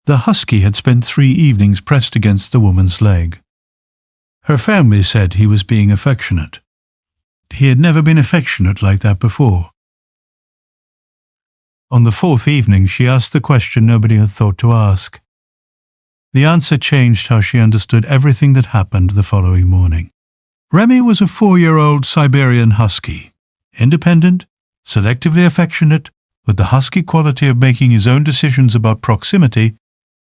The husky had spent 3 evenings pressed against the woman's leg. Her family said he was being affectionate. He had never been affectionate like that before. On the 4th evening, she asked the question nobody had thought to ask. The answer changed how she understood everything that happened the following morning. Remy was a 4-year-old Siberian husky, independent, selectively affectionate, with the husky quality of making his own decisions about proximity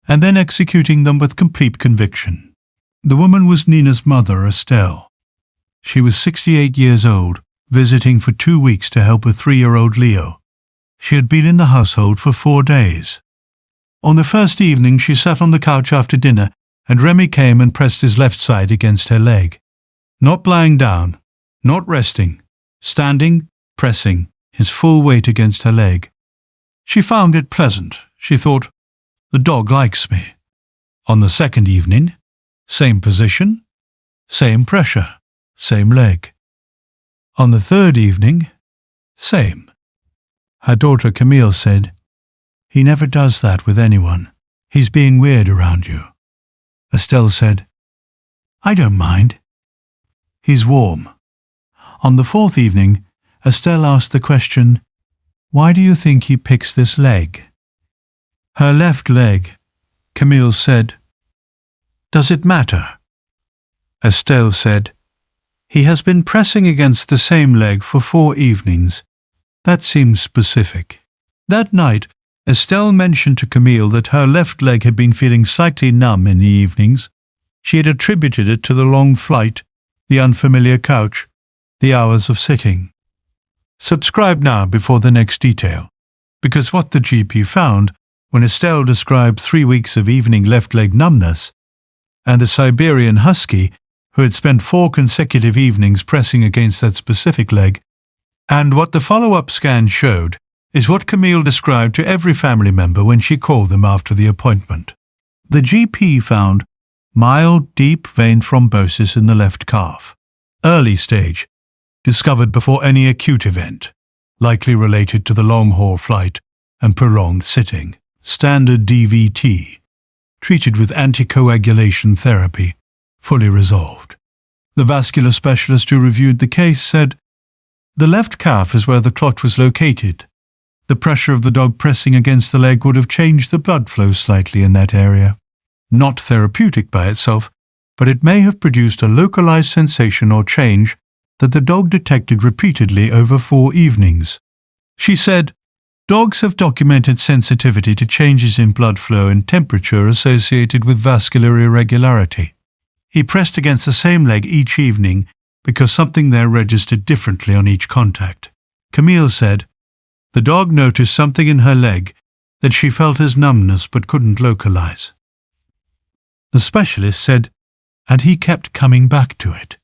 and then executing them with complete conviction. The woman was Nina's mother, Estelle. She was 68 years old, visiting for 2 weeks to help with 3-year-old Leo. She had been in the household for 4 days. On the first evening, she sat on the couch after dinner, and Remy came and pressed his left side against her leg. Not lying down, not resting, standing, pressing his full weight against her leg. She found it pleasant. She thought, the dog likes me. On the second evening, same position, same pressure, same leg. On the third evening, same. Her daughter Camille said, he never does that with anyone. He's being weird around you. Estelle said, I don't mind. He's warm. On the 4th evening, Estelle asked the question, why do you think he picks this leg? Her left leg, Camille said, does it matter? Estelle said, he has been pressing against the same leg for 4 evenings. That seems specific. That night, Estelle mentioned to Camille that her left leg had been feeling slightly numb in the evenings. She had attributed it to the long flight, the unfamiliar couch, the hours of sitting. Subscribe now before the next detail, because what the GP found when Estelle described 3 weeks of evening left leg numbness, and the Siberian Husky, who had spent 4 consecutive evenings pressing against that specific leg, and what the follow-up scan showed, is what Camille described to every family member when she called them after the appointment. The GP found mild, deep vein thrombosis in the left calf, early stage, discovered before any acute event, likely related to the long-haul flight and prolonged sitting. Standard DVT, treated with anticoagulation therapy, fully resolved. The vascular specialist who reviewed the case said, the left calf is where the clot was located. The pressure of the dog pressing against the leg would have changed the blood flow slightly in that area. Not therapeutic by itself, but it may have produced a localized sensation or change that the dog detected repeatedly over 4 evenings. She said, dogs have documented sensitivity to changes in blood flow and temperature associated with vascular irregularity. He pressed against the same leg each evening because something there registered differently on each contact. Camille said, the dog noticed something in her leg that she felt as numbness but couldn't localize. The specialist said, and he kept coming back to it.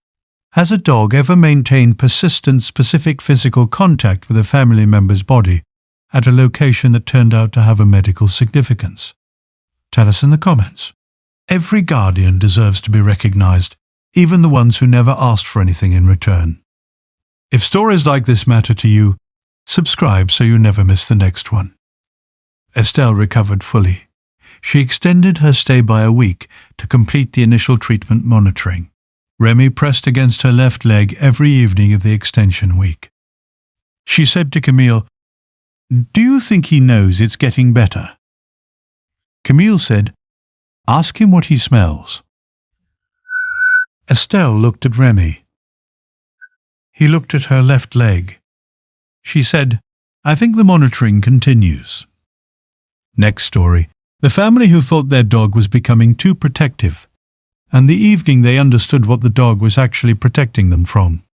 Has a dog ever maintained persistent specific physical contact with a family member's body at a location that turned out to have a medical significance? Tell us in the comments. Every guardian deserves to be recognized, even the ones who never asked for anything in return. If stories like this matter to you, subscribe so you never miss the next one. Estelle recovered fully. She extended her stay by a week to complete the initial treatment monitoring. Remy pressed against her left leg every evening of the extension week. She said to Camille, do you think he knows it's getting better? Camille said, ask him what he smells. Estelle looked at Remy. He looked at her left leg. She said, I think the monitoring continues. Next story. The family who thought their dog was becoming too protective, and the evening they understood what the dog was actually protecting them from.